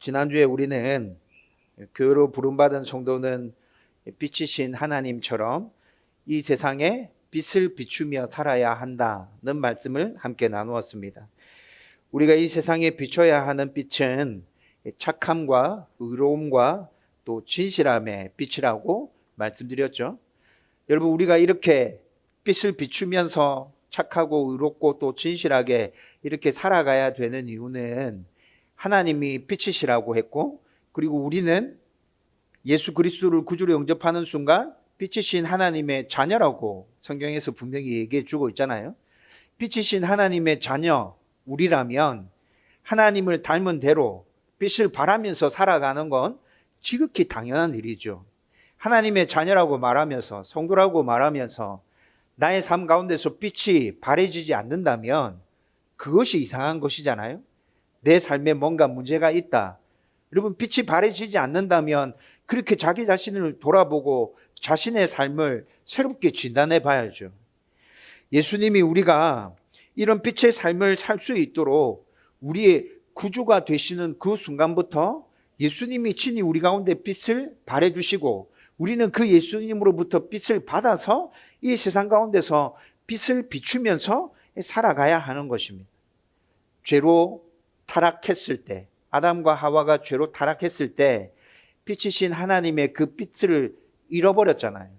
지난주에 우리는 교회로 부름받은 성도는 빛이신 하나님처럼 이 세상에 빛을 비추며 살아야 한다는 말씀을 함께 나누었습니다. 우리가 이 세상에 비춰야 하는 빛은 착함과 의로움과 또 진실함의 빛이라고 말씀드렸죠. 여러분, 우리가 이렇게 빛을 비추면서 착하고 의롭고 또 진실하게 이렇게 살아가야 되는 이유는 하나님이 빛이시라고 했고, 그리고 우리는 예수 그리스도를 구주로 영접하는 순간 빛이신 하나님의 자녀라고 성경에서 분명히 얘기해 주고 있잖아요. 빛이신 하나님의 자녀 우리라면 하나님을 닮은 대로 빛을 발하면서 살아가는 건 지극히 당연한 일이죠. 하나님의 자녀라고 말하면서, 성도라고 말하면서 나의 삶 가운데서 빛이 발해지지 않는다면 그것이 이상한 것이잖아요. 내 삶에 뭔가 문제가 있다. 여러분, 빛이 발해지지 않는다면 그렇게 자기 자신을 돌아보고 자신의 삶을 새롭게 진단해 봐야죠. 예수님이 우리가 이런 빛의 삶을 살 수 있도록 우리의 구주가 되시는 그 순간부터 예수님이 친히 우리 가운데 빛을 발해 주시고, 우리는 그 예수님으로부터 빛을 받아서 이 세상 가운데서 빛을 비추면서 살아가야 하는 것입니다. 죄로 타락했을 때, 아담과 하와가 죄로 타락했을 때 빛이신 하나님의 그 빛을 잃어버렸잖아요.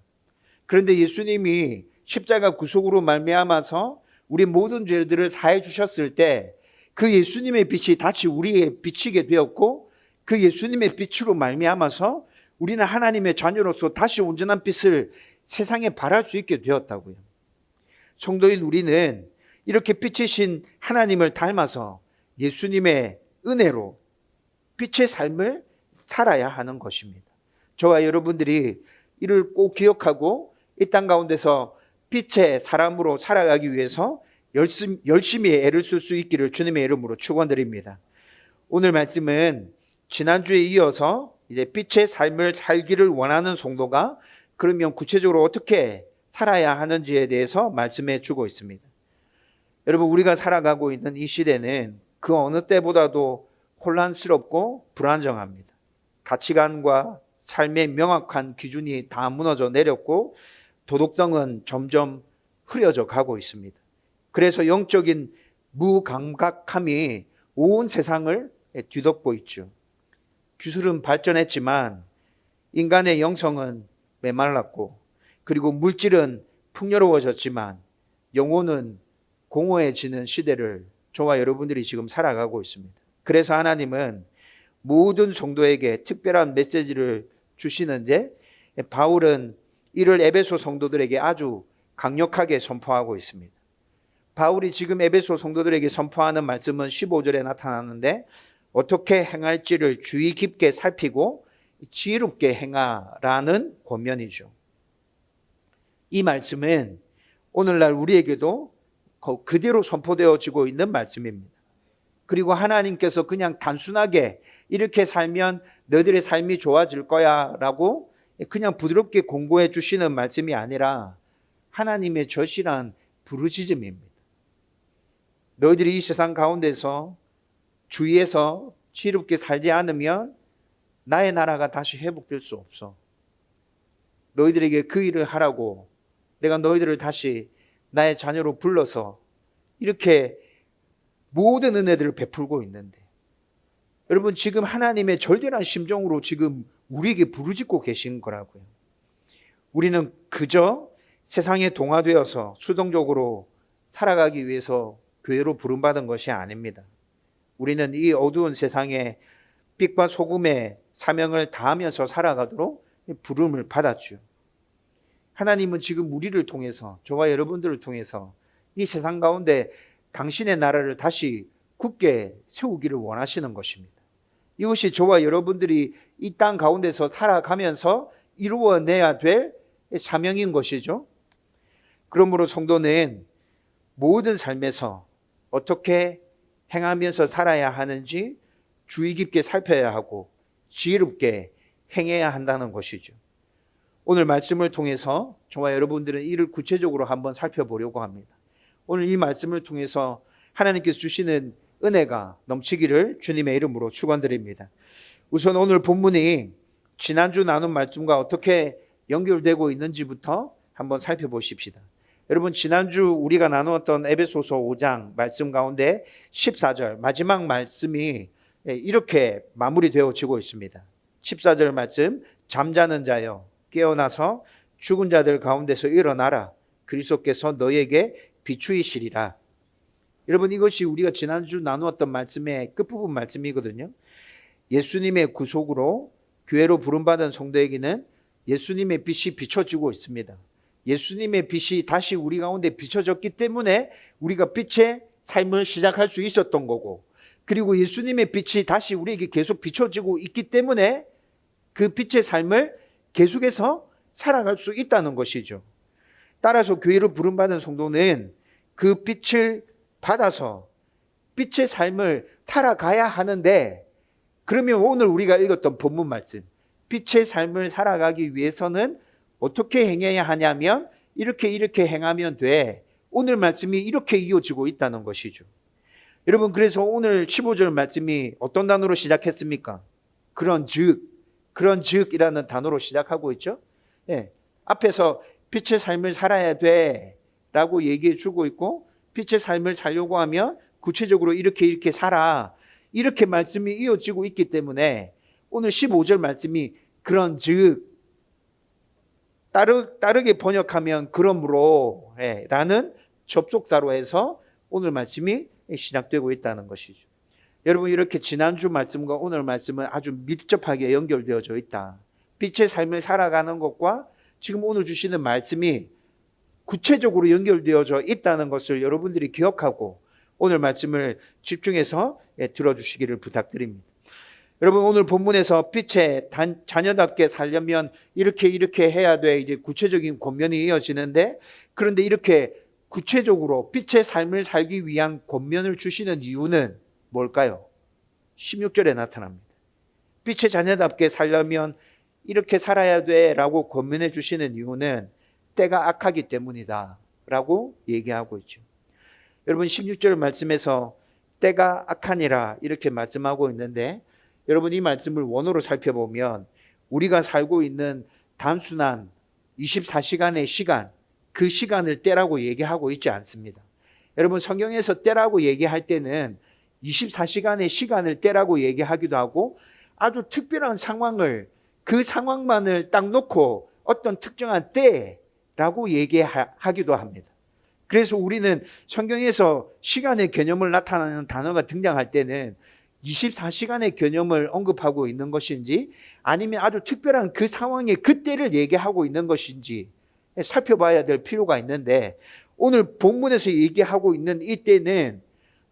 그런데 예수님이 십자가 구속으로 말미암아서 우리 모든 죄들을 사해 주셨을 때 그 예수님의 빛이 다시 우리에 비치게 되었고, 그 예수님의 빛으로 말미암아서 우리는 하나님의 자녀로서 다시 온전한 빛을 세상에 발할 수 있게 되었다고요. 성도인 우리는 이렇게 빛이신 하나님을 닮아서 예수님의 은혜로 빛의 삶을 살아야 하는 것입니다. 저와 여러분들이 이를 꼭 기억하고 이 땅 가운데서 빛의 사람으로 살아가기 위해서 열심히 애를 쓸 수 있기를 주님의 이름으로 축원드립니다. 오늘 말씀은 지난주에 이어서 이제 빛의 삶을 살기를 원하는 성도가 그러면 구체적으로 어떻게 살아야 하는지에 대해서 말씀해 주고 있습니다. 여러분, 우리가 살아가고 있는 이 시대는 그 어느 때보다도 혼란스럽고 불안정합니다. 가치관과 삶의 명확한 기준이 다 무너져 내렸고 도덕성은 점점 흐려져 가고 있습니다. 그래서 영적인 무감각함이 온 세상을 뒤덮고 있죠. 기술은 발전했지만 인간의 영성은 메말랐고, 그리고 물질은 풍요로워졌지만 영혼은 공허해지는 시대를 저와 여러분들이 지금 살아가고 있습니다. 그래서 하나님은 모든 성도에게 특별한 메시지를 주시는데, 바울은 이를 에베소 성도들에게 아주 강력하게 선포하고 있습니다. 바울이 지금 에베소 성도들에게 선포하는 말씀은 15절에 나타나는데, 어떻게 행할지를 주의 깊게 살피고 지혜롭게 행하라는 권면이죠. 이 말씀은 오늘날 우리에게도 그대로 선포되어지고 있는 말씀입니다. 그리고 하나님께서 그냥 단순하게 이렇게 살면 너희들의 삶이 좋아질 거야 라고 그냥 부드럽게 공고해 주시는 말씀이 아니라 하나님의 절실한 부르짖음입니다. 너희들이 이 세상 가운데서 주위에서 지혜롭게 살지 않으면 나의 나라가 다시 회복될 수 없어. 너희들에게 그 일을 하라고 내가 너희들을 다시 나의 자녀로 불러서 이렇게 모든 은혜들을 베풀고 있는데, 여러분, 지금 하나님의 절대한 심정으로 지금 우리에게 부르짖고 계신 거라고요. 우리는 그저 세상에 동화되어서 수동적으로 살아가기 위해서 교회로 부름받은 것이 아닙니다. 우리는 이 어두운 세상에 빛과 소금의 사명을 다하면서 살아가도록 부름을 받았죠. 하나님은 지금 우리를 통해서, 저와 여러분들을 통해서 이 세상 가운데 당신의 나라를 다시 굳게 세우기를 원하시는 것입니다. 이것이 저와 여러분들이 이 땅 가운데서 살아가면서 이루어내야 될 사명인 것이죠. 그러므로 성도는 모든 삶에서 어떻게 행하면서 살아야 하는지 주의 깊게 살펴야 하고 지혜롭게 행해야 한다는 것이죠. 오늘 말씀을 통해서 저와 여러분들은 이를 구체적으로 한번 살펴보려고 합니다. 오늘 이 말씀을 통해서 하나님께서 주시는 은혜가 넘치기를 주님의 이름으로 축원드립니다. 우선 오늘 본문이 지난주 나눈 말씀과 어떻게 연결되고 있는지부터 한번 살펴보십시다. 여러분, 지난주 우리가 나누었던 에베소서 5장 말씀 가운데 14절 마지막 말씀이 이렇게 마무리되어지고 있습니다. 14절 말씀, 잠자는 자여 깨어나서 죽은 자들 가운데서 일어나라. 그리스도께서 너에게 비추이시리라. 여러분, 이것이 우리가 지난주 나누었던 말씀의 끝부분 말씀이거든요. 예수님의 구속으로 교회로 부름받은 성도에게는 예수님의 빛이 비춰지고 있습니다. 예수님의 빛이 다시 우리 가운데 비춰졌기 때문에 우리가 빛의 삶을 시작할 수 있었던 거고, 그리고 예수님의 빛이 다시 우리에게 계속 비춰지고 있기 때문에 그 빛의 삶을 계속해서 살아갈 수 있다는 것이죠. 따라서 교회로 부름받은 성도는 그 빛을 받아서 빛의 삶을 살아가야 하는데, 그러면 오늘 우리가 읽었던 본문 말씀, 빛의 삶을 살아가기 위해서는 어떻게 행해야 하냐면 이렇게 행하면 돼. 오늘 말씀이 이렇게 이어지고 있다는 것이죠. 여러분, 그래서 오늘 15절 말씀이 어떤 단어로 시작했습니까? 그런즉이라는 단어로 시작하고 있죠. 예, 앞에서 빛의 삶을 살아야 돼 라고 얘기해 주고 있고, 빛의 삶을 살려고 하면 구체적으로 이렇게 살아, 이렇게 말씀이 이어지고 있기 때문에 오늘 15절 말씀이 그런즉, 다르게 번역하면 그러므로 라는 접속사로 해서 오늘 말씀이 시작되고 있다는 것이죠. 여러분, 이렇게 지난주 말씀과 오늘 말씀은 아주 밀접하게 연결되어져 있다. 빛의 삶을 살아가는 것과 지금 오늘 주시는 말씀이 구체적으로 연결되어져 있다는 것을 여러분들이 기억하고 오늘 말씀을 집중해서 들어주시기를 부탁드립니다. 여러분, 오늘 본문에서 빛의 자녀답게 살려면 이렇게 해야 돼, 이제 구체적인 권면이 이어지는데, 그런데 이렇게 구체적으로 빛의 삶을 살기 위한 권면을 주시는 이유는 뭘까요? 16절에 나타납니다. 빛의 자녀답게 살려면 이렇게 살아야 돼 라고 권면해 주시는 이유는 때가 악하기 때문이다 라고 얘기하고 있죠. 여러분, 16절 말씀에서 때가 악하니라 이렇게 말씀하고 있는데, 여러분, 이 말씀을 원어로 살펴보면 우리가 살고 있는 단순한 24시간의 시간, 그 시간을 때라고 얘기하고 있지 않습니다. 여러분, 성경에서 때라고 얘기할 때는 24시간의 시간을 때라고 얘기하기도 하고, 아주 특별한 상황을, 그 상황만을 딱 놓고 어떤 특정한 때라고 얘기하기도 합니다. 그래서 우리는 성경에서 시간의 개념을 나타내는 단어가 등장할 때는 24시간의 개념을 언급하고 있는 것인지, 아니면 아주 특별한 그 상황의 그때를 얘기하고 있는 것인지 살펴봐야 될 필요가 있는데, 오늘 본문에서 얘기하고 있는 이때는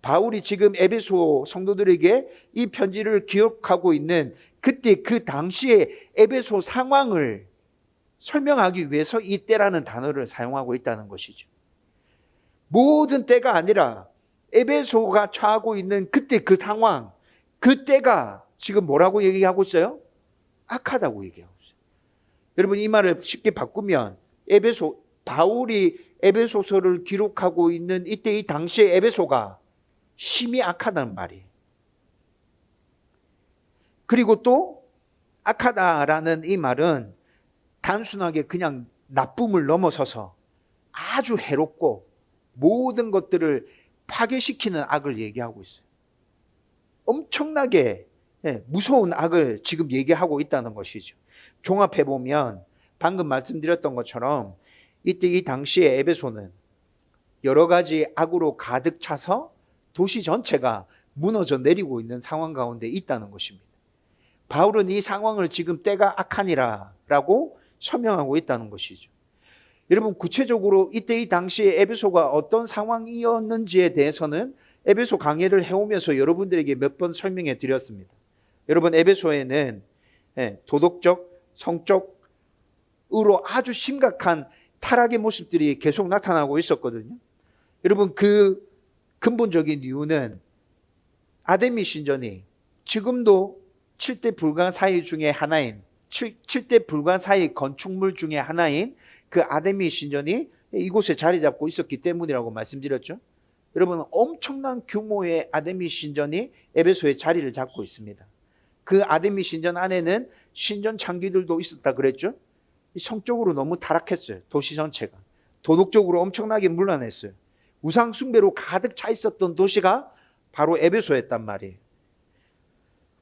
바울이 지금 에베소 성도들에게 이 편지를 기록하고 있는 그때 그 당시의 에베소 상황을 설명하기 위해서 이 때라는 단어를 사용하고 있다는 것이죠. 모든 때가 아니라 에베소가 처하고 있는 그때 그 상황, 그 때가 지금 뭐라고 얘기하고 있어요? 악하다고 얘기하고 있어요. 여러분, 이 말을 쉽게 바꾸면 바울이 에베소서를 기록하고 있는 이때 이 당시의 에베소가 심히 악하다는 말이에요. 그리고 또 악하다라는 이 말은 단순하게 그냥 나쁨을 넘어서서 아주 해롭고 모든 것들을 파괴시키는 악을 얘기하고 있어요. 엄청나게 무서운 악을 지금 얘기하고 있다는 것이죠. 종합해보면 방금 말씀드렸던 것처럼 이때 이 당시에 에베소는 여러 가지 악으로 가득 차서 도시 전체가 무너져 내리고 있는 상황 가운데 있다는 것입니다. 바울은 이 상황을 지금 때가 악하니라 라고 설명하고 있다는 것이죠. 여러분, 구체적으로 이때 이 당시에 에베소가 어떤 상황이었는지에 대해서는 에베소 강해를 해오면서 여러분들에게 몇 번 설명해 드렸습니다. 여러분, 에베소에는 도덕적, 성적으로 아주 심각한 타락의 모습들이 계속 나타나고 있었거든요. 여러분, 그 근본적인 이유는 아데미 신전이 지금도 7대 불가사의 중에 하나인 7대 불가사의 건축물 중에 하나인 그 아데미 신전이 이곳에 자리 잡고 있었기 때문이라고 말씀드렸죠. 여러분, 엄청난 규모의 아데미 신전이 에베소에 자리를 잡고 있습니다. 그 아데미 신전 안에는 신전 창기들도 있었다 그랬죠. 성적으로 너무 타락했어요. 도시 전체가 도덕적으로 엄청나게 문란했어요. 우상 숭배로 가득 차 있었던 도시가 바로 에베소였단 말이에요.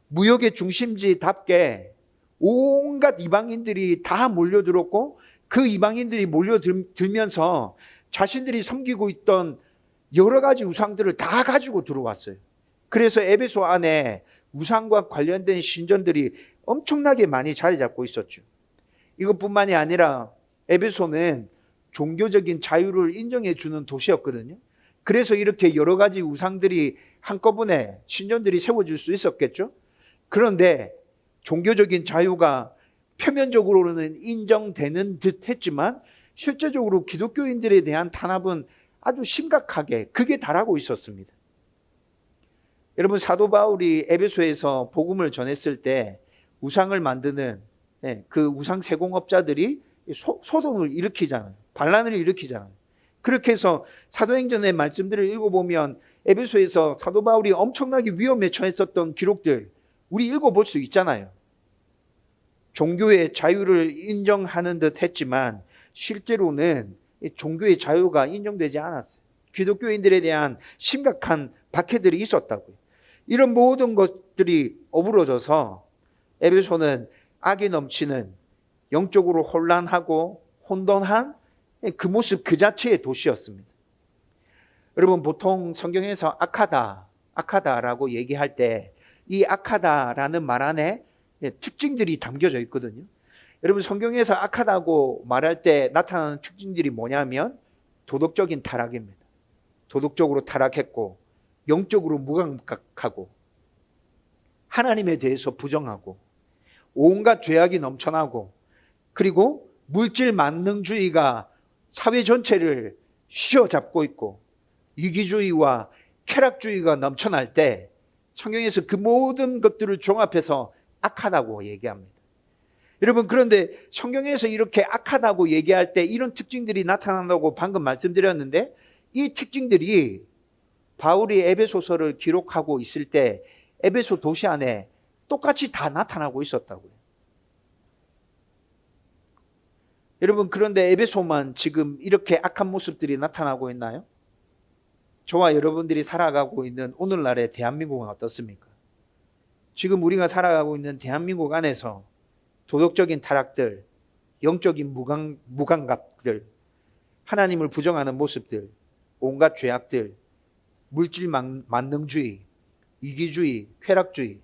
무역의 중심지답게 온갖 이방인들이 다 몰려들었고, 그 이방인들이 몰려들면서 자신들이 섬기고 있던 여러 가지 우상들을 다 가지고 들어왔어요. 그래서 에베소 안에 우상과 관련된 신전들이 엄청나게 많이 자리 잡고 있었죠. 이것뿐만이 아니라 에베소는 종교적인 자유를 인정해 주는 도시였거든요. 그래서 이렇게 여러 가지 우상들이 한꺼번에 신전들이 세워질 수 있었겠죠. 그런데 종교적인 자유가 표면적으로는 인정되는 듯 했지만 실제적으로 기독교인들에 대한 탄압은 아주 심각하게 극에 달하고 있었습니다. 여러분, 사도 바울이 에베소에서 복음을 전했을 때 우상을 만드는 그 우상 세공업자들이 소동을 일으키잖아요. 반란을 일으키잖아요. 그렇게 해서 사도행전의 말씀들을 읽어보면 에베소에서 사도 바울이 엄청나게 위험에 처했었던 기록들 우리 읽어볼 수 있잖아요. 종교의 자유를 인정하는 듯 했지만 실제로는 종교의 자유가 인정되지 않았어요. 기독교인들에 대한 심각한 박해들이 있었다고요. 이런 모든 것들이 어우러져서 에베소는 악이 넘치는, 영적으로 혼란하고 혼돈한 그 모습 그 자체의 도시였습니다. 여러분, 보통 성경에서 악하다라고 얘기할 때 이 악하다라는 말 안에 특징들이 담겨져 있거든요. 여러분, 성경에서 악하다고 말할 때 나타나는 특징들이 뭐냐면 도덕적인 타락입니다. 도덕적으로 타락했고, 영적으로 무감각하고, 하나님에 대해서 부정하고, 온갖 죄악이 넘쳐나고, 그리고 물질 만능주의가 사회 전체를 휘어잡고 있고, 이기주의와 쾌락주의가 넘쳐날 때 성경에서 그 모든 것들을 종합해서 악하다고 얘기합니다. 여러분, 그런데 성경에서 이렇게 악하다고 얘기할 때 이런 특징들이 나타난다고 방금 말씀드렸는데, 이 특징들이 바울이 에베소서를 기록하고 있을 때 에베소 도시 안에 똑같이 다 나타나고 있었다고요. 여러분, 그런데 에베소만 지금 이렇게 악한 모습들이 나타나고 있나요? 저와 여러분들이 살아가고 있는 오늘날의 대한민국은 어떻습니까? 지금 우리가 살아가고 있는 대한민국 안에서 도덕적인 타락들, 영적인 무감각들, 하나님을 부정하는 모습들, 온갖 죄악들, 물질 만능주의, 이기주의, 쾌락주의.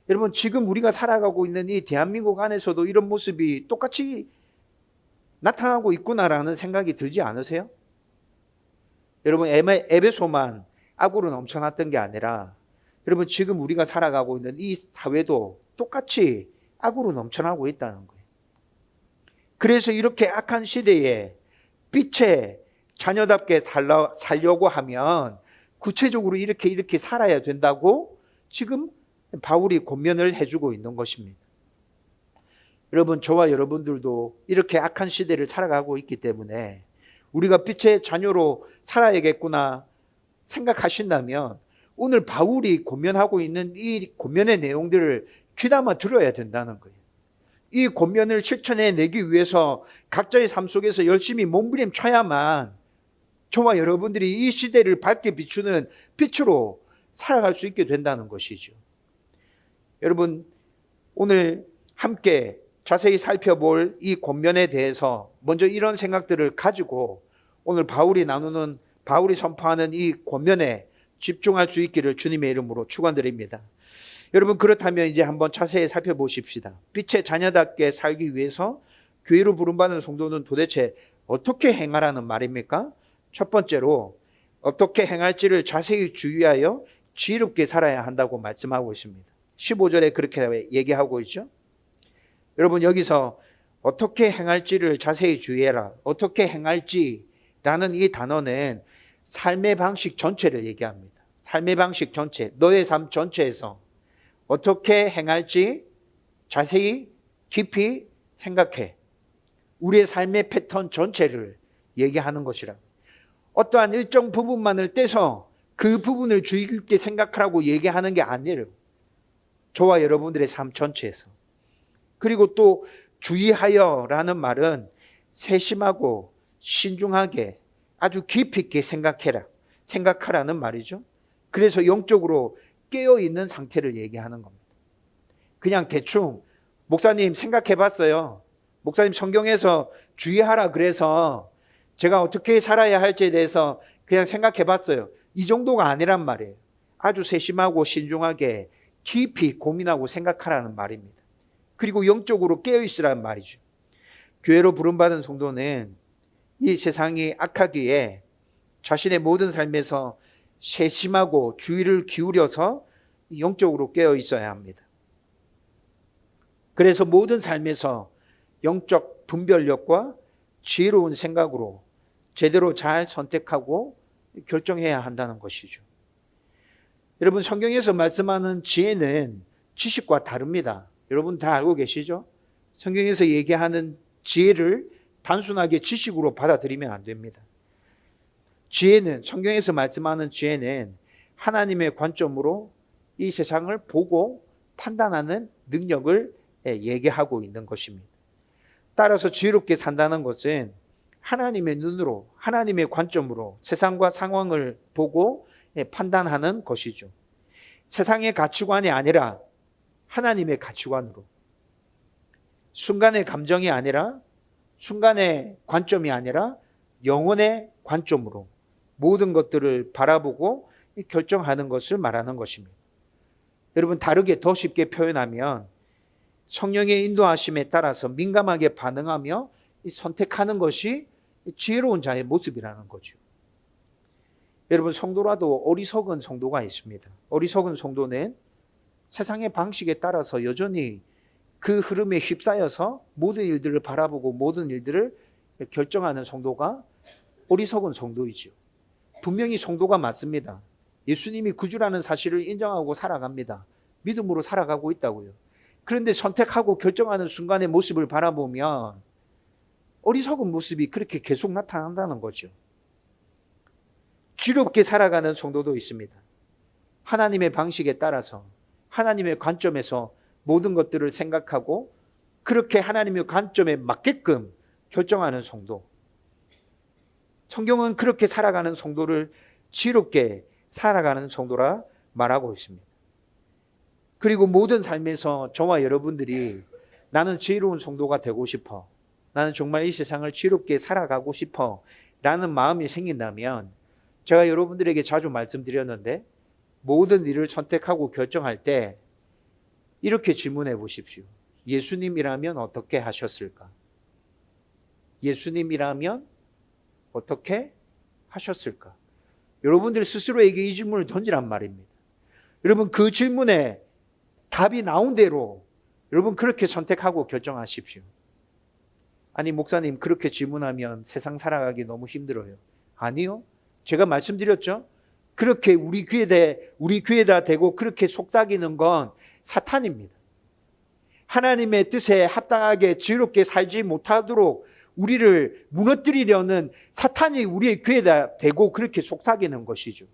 여러분, 지금 우리가 살아가고 있는 이 대한민국 안에서도 이런 모습이 똑같이 나타나고 있구나라는 생각이 들지 않으세요? 여러분, 에베소만 악으로 넘쳐났던 게 아니라 여러분, 지금 우리가 살아가고 있는 이 사회도 똑같이 악으로 넘쳐나고 있다는 거예요. 그래서 이렇게 악한 시대에 빛의 자녀답게 살려고 하면 구체적으로 이렇게 살아야 된다고 지금 바울이 권면을 해주고 있는 것입니다. 여러분, 저와 여러분들도 이렇게 악한 시대를 살아가고 있기 때문에 우리가 빛의 자녀로 살아야겠구나 생각하신다면 오늘 바울이 권면하고 있는 이 권면의 내용들을 귀담아 들어야 된다는 거예요. 이 권면을 실천해내기 위해서 각자의 삶 속에서 열심히 몸부림쳐야만 저와 여러분들이 이 시대를 밝게 비추는 빛으로 살아갈 수 있게 된다는 것이죠. 여러분, 오늘 함께 자세히 살펴볼 이 권면에 대해서 먼저 이런 생각들을 가지고 오늘 바울이 선포하는 이 권면에 집중할 수 있기를 주님의 이름으로 축원드립니다. 여러분, 그렇다면 이제 한번 자세히 살펴보십시다. 빛의 자녀답게 살기 위해서 교회로 부름받은 성도는 도대체 어떻게 행하라는 말입니까? 첫 번째로 어떻게 행할지를 자세히 주의하여 지혜롭게 살아야 한다고 말씀하고 있습니다. 15절에 그렇게 얘기하고 있죠. 여러분, 여기서 어떻게 행할지를 자세히 주의해라, 어떻게 행할지라는 이 단어는 삶의 방식 전체를 얘기합니다. 삶의 방식 전체, 너의 삶 전체에서 어떻게 행할지 자세히 깊이 생각해. 우리의 삶의 패턴 전체를 얘기하는 것이라. 어떠한 일정 부분만을 떼서 그 부분을 주의 깊게 생각하라고 얘기하는 게 아니에요. 저와 여러분들의 삶 전체에서. 그리고 또 주의하여라는 말은 세심하고 신중하게 아주 깊이 있게 생각하라는 말이죠. 그래서 영적으로 깨어있는 상태를 얘기하는 겁니다. 그냥 대충 목사님 생각해 봤어요. 목사님 성경에서 주의하라 그래서 제가 어떻게 살아야 할지에 대해서 그냥 생각해 봤어요. 이 정도가 아니란 말이에요. 아주 세심하고 신중하게 깊이 고민하고 생각하라는 말입니다. 그리고 영적으로 깨어있으라는 말이죠. 교회로 부름받은 성도는 이 세상이 악하기에 자신의 모든 삶에서 세심하고 주의를 기울여서 영적으로 깨어있어야 합니다. 그래서 모든 삶에서 영적 분별력과 지혜로운 생각으로 제대로 잘 선택하고 결정해야 한다는 것이죠. 여러분, 성경에서 말씀하는 지혜는 지식과 다릅니다. 여러분 다 알고 계시죠? 성경에서 얘기하는 지혜를 단순하게 지식으로 받아들이면 안 됩니다. 지혜는, 성경에서 말씀하는 지혜는 하나님의 관점으로 이 세상을 보고 판단하는 능력을 얘기하고 있는 것입니다. 따라서 지혜롭게 산다는 것은 하나님의 눈으로, 하나님의 관점으로 세상과 상황을 보고 판단하는 것이죠. 세상의 가치관이 아니라 하나님의 가치관으로, 순간의 감정이 아니라, 순간의 관점이 아니라 영혼의 관점으로 모든 것들을 바라보고 결정하는 것을 말하는 것입니다. 여러분, 다르게 더 쉽게 표현하면 성령의 인도하심에 따라서 민감하게 반응하며 선택하는 것이 지혜로운 자의 모습이라는 거죠. 여러분, 성도라도 어리석은 성도가 있습니다. 어리석은 성도는 세상의 방식에 따라서 여전히 그 흐름에 휩싸여서 모든 일들을 바라보고 모든 일들을 결정하는 성도가 어리석은 성도이죠. 분명히 성도가 맞습니다. 예수님이 구주라는 사실을 인정하고 살아갑니다. 믿음으로 살아가고 있다고요. 그런데 선택하고 결정하는 순간의 모습을 바라보면 어리석은 모습이 그렇게 계속 나타난다는 거죠. 지롭게 살아가는 성도도 있습니다. 하나님의 방식에 따라서, 하나님의 관점에서 모든 것들을 생각하고 그렇게 하나님의 관점에 맞게끔 결정하는 성도. 성경은 그렇게 살아가는 성도를 지롭게 살아가는 성도라 말하고 있습니다. 그리고 모든 삶에서 저와 여러분들이 나는 지혜로운 성도가 되고 싶어, 나는 정말 이 세상을 지롭게 살아가고 싶어 라는 마음이 생긴다면, 제가 여러분들에게 자주 말씀드렸는데 모든 일을 선택하고 결정할 때 이렇게 질문해 보십시오. 예수님이라면 어떻게 하셨을까? 예수님이라면 어떻게 하셨을까? 여러분들 스스로에게 이 질문을 던지란 말입니다. 여러분, 그 질문에 답이 나온 대로 여러분 그렇게 선택하고 결정하십시오. 아니, 목사님 그렇게 질문하면 세상 살아가기 너무 힘들어요. 아니요. 제가 말씀드렸죠. 그렇게 우리 귀에다 대고 그렇게 속삭이는 건 사탄입니다. 하나님의 뜻에 합당하게 지혜롭게 살지 못하도록 우리를 무너뜨리려는 사탄이 우리의 귀에다 대고 그렇게 속삭이는 것이죠.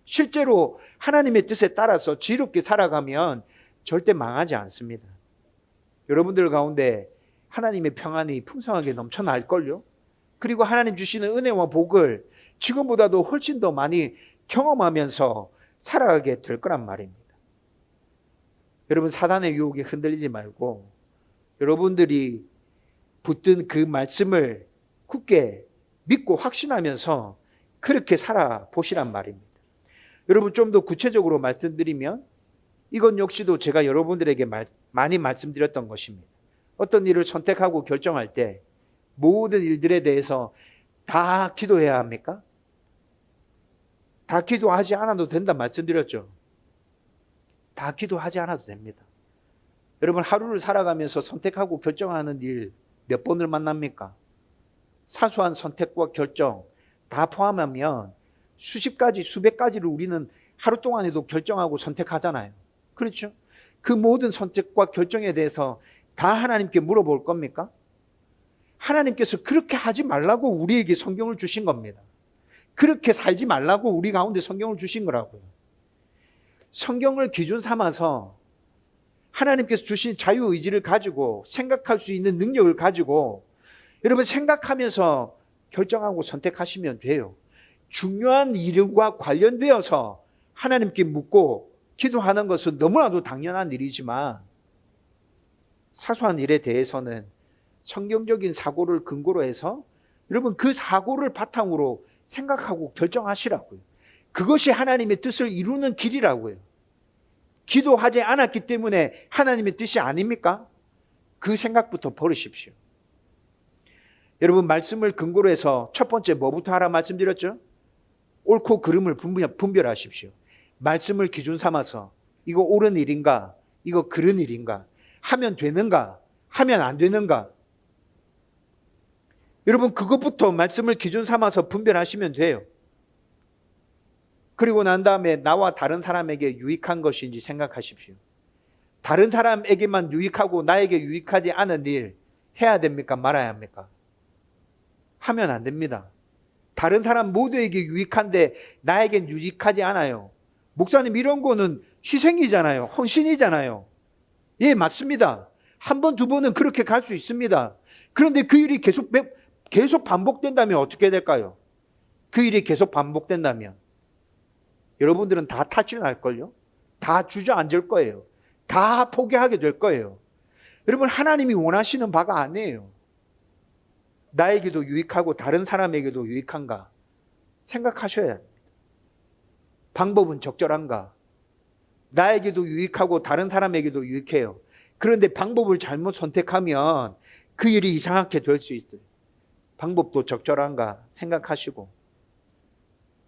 실제로 하나님의 뜻에 따라서 지혜롭게 살아가면 절대 망하지 않습니다. 여러분들 가운데 하나님의 평안이 풍성하게 넘쳐날걸요. 그리고 하나님 주시는 은혜와 복을 지금보다도 훨씬 더 많이 경험하면서 살아가게 될 거란 말입니다. 여러분, 사단의 유혹에 흔들리지 말고 여러분들이 붙든 그 말씀을 굳게 믿고 확신하면서 그렇게 살아보시란 말입니다. 여러분, 좀 더 구체적으로 말씀드리면 이건 역시도 제가 여러분들에게 많이 말씀드렸던 것입니다. 어떤 일을 선택하고 결정할 때 모든 일들에 대해서 다 기도해야 합니까? 다 기도하지 않아도 된다 말씀드렸죠. 다 기도하지 않아도 됩니다. 여러분, 하루를 살아가면서 선택하고 결정하는 일 몇 번을 만납니까? 사소한 선택과 결정 다 포함하면 수십 가지, 수백 가지를 우리는 하루 동안에도 결정하고 선택하잖아요. 그렇죠? 그 모든 선택과 결정에 대해서 다 하나님께 물어볼 겁니까? 하나님께서 그렇게 하지 말라고 우리에게 성경을 주신 겁니다. 그렇게 살지 말라고 우리 가운데 성경을 주신 거라고요. 성경을 기준 삼아서 하나님께서 주신 자유의지를 가지고 생각할 수 있는 능력을 가지고 여러분 생각하면서 결정하고 선택하시면 돼요. 중요한 일과 관련되어서 하나님께 묻고 기도하는 것은 너무나도 당연한 일이지만 사소한 일에 대해서는 성경적인 사고를 근거로 해서 여러분 그 사고를 바탕으로 생각하고 결정하시라고요. 그것이 하나님의 뜻을 이루는 길이라고요. 기도하지 않았기 때문에 하나님의 뜻이 아닙니까? 그 생각부터 버리십시오. 여러분 말씀을 근거로 해서 첫 번째 뭐부터 하라 말씀드렸죠? 옳고 그름을 분별하십시오. 말씀을 기준 삼아서 이거 옳은 일인가? 이거 그른 일인가? 하면 되는가? 하면 안 되는가? 여러분 그것부터 말씀을 기준 삼아서 분별하시면 돼요. 그리고 난 다음에 나와 다른 사람에게 유익한 것인지 생각하십시오. 다른 사람에게만 유익하고 나에게 유익하지 않은 일 해야 됩니까? 말아야 합니까? 하면 안 됩니다. 다른 사람 모두에게 유익한데 나에겐 유익하지 않아요. 목사님 이런 거는 희생이잖아요. 헌신이잖아요. 예, 맞습니다. 한 번, 두 번은 그렇게 갈 수 있습니다. 그런데 그 일이 계속 반복된다면 어떻게 될까요? 그 일이 계속 반복된다면 여러분들은 다 탈진할걸요? 다 주저앉을 거예요. 다 포기하게 될 거예요. 여러분 하나님이 원하시는 바가 아니에요. 나에게도 유익하고 다른 사람에게도 유익한가 생각하셔야 합니다. 방법은 적절한가? 나에게도 유익하고 다른 사람에게도 유익해요. 그런데 방법을 잘못 선택하면 그 일이 이상하게 될 수 있어요. 방법도 적절한가 생각하시고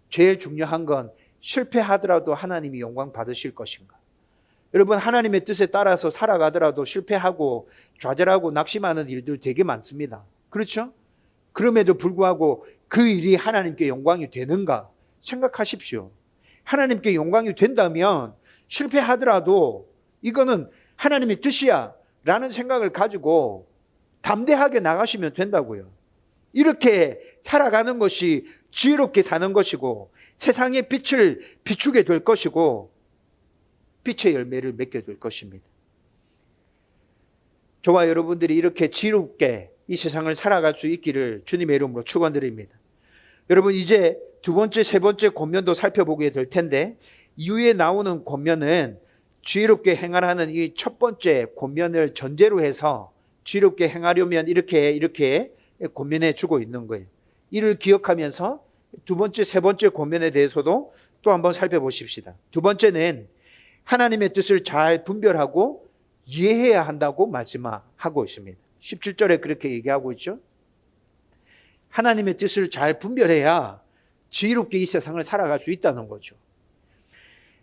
제일 중요한 건 실패하더라도 하나님이 영광 받으실 것인가? 여러분 하나님의 뜻에 따라서 살아가더라도 실패하고 좌절하고 낙심하는 일들 되게 많습니다. 그렇죠? 그럼에도 불구하고 그 일이 하나님께 영광이 되는가 생각하십시오. 하나님께 영광이 된다면 실패하더라도 이거는 하나님의 뜻이야 라는 생각을 가지고 담대하게 나가시면 된다고요. 이렇게 살아가는 것이 지혜롭게 사는 것이고 세상의 빛을 비추게 될 것이고 빛의 열매를 맺게 될 것입니다. 저와 여러분들이 이렇게 지혜롭게 이 세상을 살아갈 수 있기를 주님의 이름으로 축원드립니다. 여러분 이제 두 번째, 세 번째 권면도 살펴보게 될 텐데 이후에 나오는 권면은 지혜롭게 행하라는 이 첫 번째 권면을 전제로 해서 지혜롭게 행하려면 이렇게 권면해 주고 있는 거예요. 이를 기억하면서 두 번째, 세 번째 권면에 대해서도 또 한번 살펴보십시다. 두 번째는 하나님의 뜻을 잘 분별하고 이해해야 한다고 말씀하고 있습니다. 17절에 그렇게 얘기하고 있죠. 하나님의 뜻을 잘 분별해야 지혜롭게 이 세상을 살아갈 수 있다는 거죠.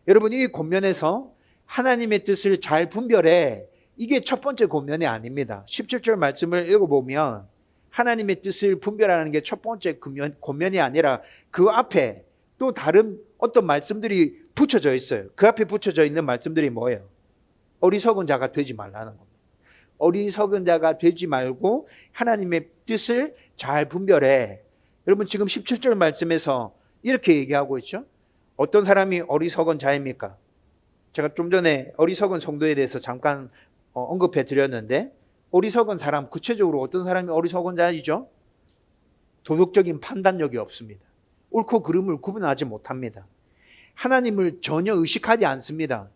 여러분 이 권면에서 하나님의 뜻을 잘 분별해 이게 첫 번째 권면이 아닙니다. 17절 말씀을 읽어보면 하나님의 뜻을 분별하는 게 첫 번째 권면이 아니라 그 앞에 또 다른 어떤 말씀들이 붙여져 있어요. 그 앞에 붙여져 있는 말씀들이 뭐예요? 어리석은 자가 되지 말라는 겁니다. 어리석은 자가 되지 말고 하나님의 뜻을 잘 분별해. 여러분 지금 17절 말씀에서 이렇게 얘기하고 있죠. 어떤 사람이 어리석은 자입니까? 제가 좀 전에 어리석은 성도에 대해서 잠깐 언급해 드렸는데 어리석은 사람, 구체적으로 어떤 사람이 어리석은 자이죠? 도덕적인 판단력이 없습니다. 옳고 그름을 구분하지 못합니다. 하나님을 전혀 의식하지 않습니다.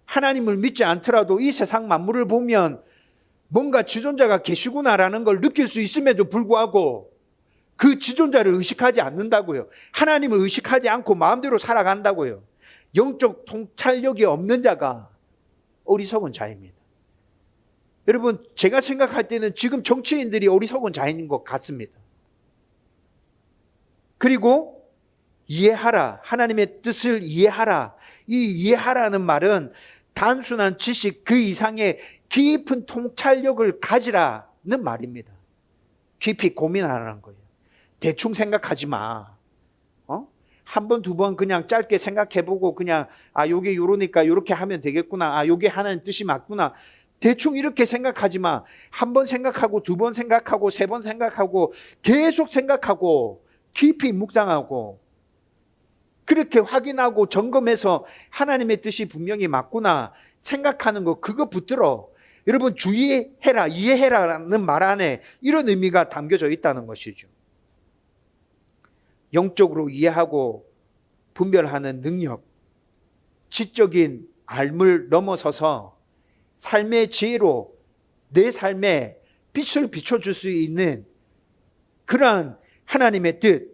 하나님을 믿지 않더라도 이 세상 만물을 보면 뭔가 지존자가 계시구나라는 걸 느낄 수 있음에도 불구하고 그 지존자를 의식하지 않는다고요. 하나님을 의식하지 않고 마음대로 살아간다고요. 영적 통찰력이 없는 자가 어리석은 자입니다. 여러분 제가 생각할 때는 지금 정치인들이 어리석은 자인 것 같습니다. 그리고 이해하라, 하나님의 뜻을 이해하라. 이 이해하라는 말은 단순한 지식 그 이상의 깊은 통찰력을 가지라는 말입니다. 깊이 고민하라는 거예요. 대충 생각하지 마. 한 번, 두 번 그냥 짧게 생각해보고 그냥 요게 요러니까 요렇게 하면 되겠구나. 요게 하나님 뜻이 맞구나. 대충 이렇게 생각하지 마. 한 번 생각하고 두 번 생각하고 세 번 생각하고 계속 생각하고 깊이 묵상하고 그렇게 확인하고 점검해서 하나님의 뜻이 분명히 맞구나 생각하는 거, 그거 붙들어. 여러분, 주의해라, 이해해라라는 말 안에 이런 의미가 담겨져 있다는 것이죠. 영적으로 이해하고 분별하는 능력, 지적인 알물 넘어서서 삶의 지혜로 내 삶에 빛을 비춰줄 수 있는 그러한 하나님의 뜻,